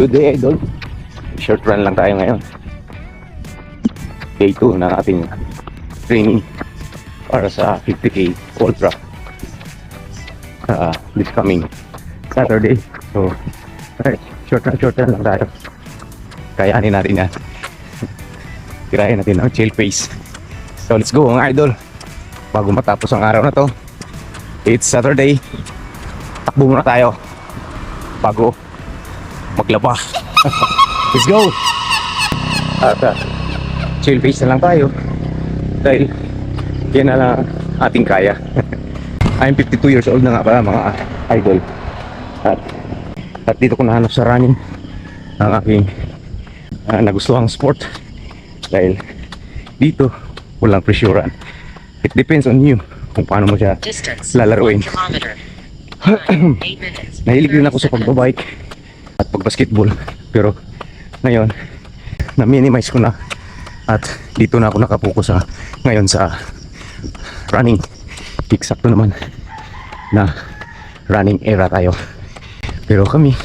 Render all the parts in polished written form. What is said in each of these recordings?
Good day, idol. Short run lang tayo ngayon. Day 2 na ating training para sa 50K Ultra this coming Saturday. So, short run lang tayo. Kayanin natin yan. Tirahin natin ang chill pace. So, let's go mga idol. Bago matapos ang araw na to, it's Saturday. Takbo muna tayo bago maglaba. Let's go! At chill pace na lang tayo dahil yan na lang ating kaya. I'm 52 years old na nga pala mga idol. At dito ko nahanap sa running ang aking nagustuhang sport dahil dito walang presyuran. It depends on you kung paano mo siya lalaruin. Nahilig din ako sa pagbabike at pagbasketball, pero ngayon na-minimize ko na at dito na ako nakapokus ngayon sa running. Eksakto naman na running era tayo, pero kami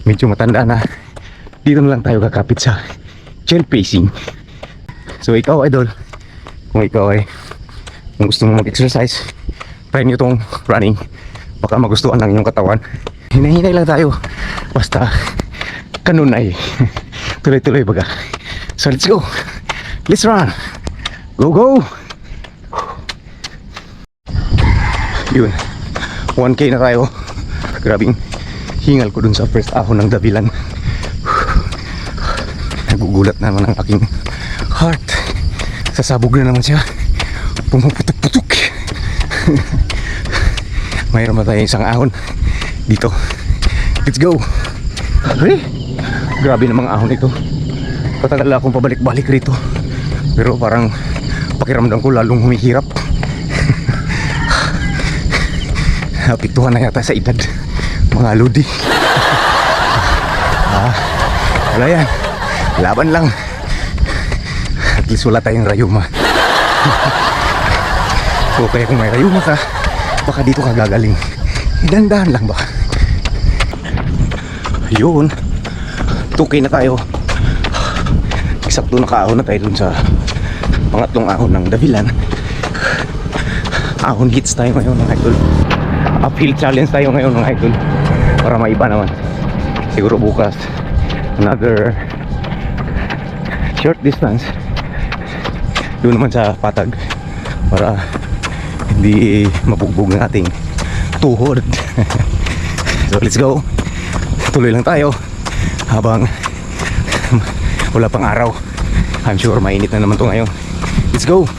medyo matanda na, dito na lang tayo kakapit sa chill pacing. So ikaw idol, kung gusto mo mag-exercise, try nyo tong running. Baka magustuhan lang yung katawan. Hinahinay lang tayo, basta kanunay. Tuloy-tuloy baga. So let's go, let's run, go. Yun, 1K na tayo. Grabing hingal ko dun sa first ahon ng dabilan. Nagugulat naman ang aking heart. Sasabog na naman siya, pumuputok-putok. Mayroon na tayo isang ahon dito. Let's go. Grabe namang ahon ito. Patagal akong pabalik-balik rito, pero parang pakiramdam ko lalong humihirap. Napiktuhan na yata sa edad mga lodi. Wala yan, laban lang. At least wala tayong rayuma. So kaya kung may rayuma ka, baka dito ka gagaling. Dandahan lang ba? Yun, 2K na tayo. Eksakto nakaahon na tayo dun sa pangatlong ahon ng dabilan. Ahon hits tayo ngayon mga idol. Uphill challenge tayo ngayon mga idol, para maiba naman. Siguro bukas another short distance doon naman sa patag, para hindi mabugbog ng ating tuhod. So let's go, tuloy lang tayo habang wala pang araw. I'm sure mainit na naman to ngayon. Let's go.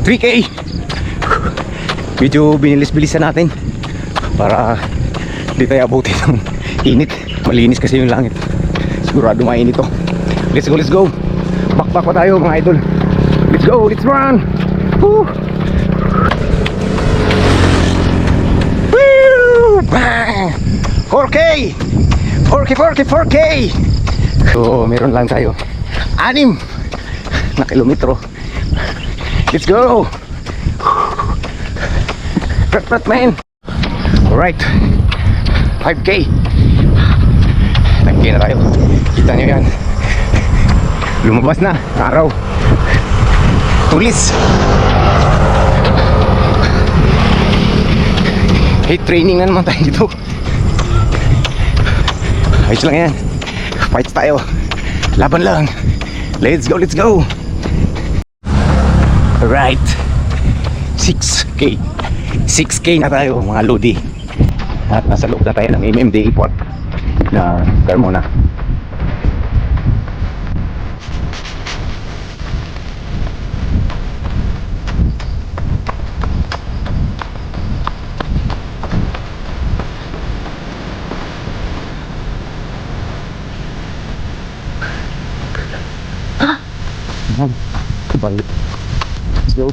3K. Medyo binilis-bilisan natin para di tayo abutin ng init. Malinis kasi yung langit, sigurado mainit to. Let's go. Backpack pa tayo mga idol. Let's go, let's run. Woo! Woo! Bang! 4K. So meron lang tayo 6 na kilometro. Let's go. Prat man. Alright, 5K na tayo. Kita nyo yan, lumabas na araw. Tulis. Hate training na naman tayo dito. Ayos lang yan, fight tayo, laban lang. Let's go. Alright, 6K na tayo mga lodi. At nasa loob na tayo ng MMDA Port na Carmona. Let's go.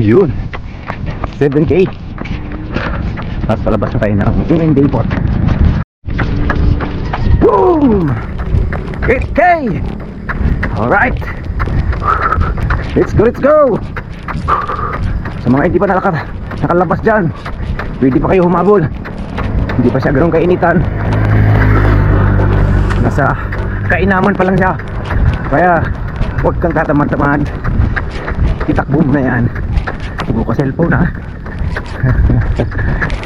Yun. 7K. Tapos palabas na tayo ng Inland Depot. Boom! 8K! Alright! Let's go, let's go! Sa mga hindi pa nakalabas dyan, pwede pa kayo humabol. Hindi pa siya ganun kainitan. Nasa kainaman pa lang siya. Kaya huwag kang tatamad-tamad. Itakbo mo na yan. Huwag ka cellphone ha.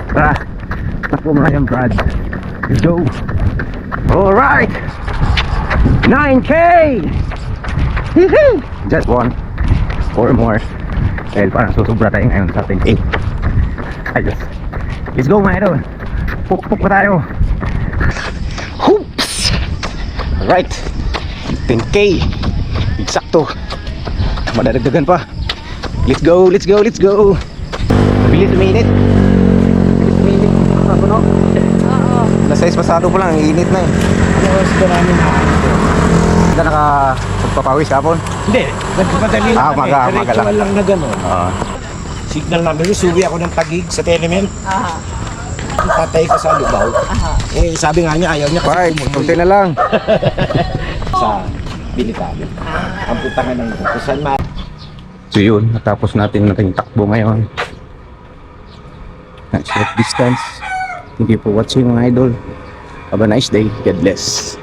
Tara, takbo mo na yan, Brad. Let's go. Alright, 9K. Just one or more. Dahil parang susubra tayo ngayon sa 10K. Ayos. Let's go mga idol. Puk-puk pa tayo. Hoops. Alright, 10K. Eksakto. Madadagdagan pa. Let's go, let's go, let's go. Bilis uminit. Bilis uminit. Ano no? Oo. Alas 6 pasado pa lang, init na eh. Ano oras ka namin na? Hindi ka nakapagpapawis kapon? Hindi, nagpapadali lang kami. maga lang. Diretsual lang na gano'n. Oo. Signal namin, suwi ako ng Tagig sa Telemen. Aha. Tatay ko sa Lubao. Aha. Eh, sabi nga niya, ayaw niya Right, kasi kunti na lang. sa Bilitan. Ang putangan ng kusan ma. So yun, natapos natin nating takbo ngayon. At short distance. Thank you for watching mga idol. Have a nice day. God bless.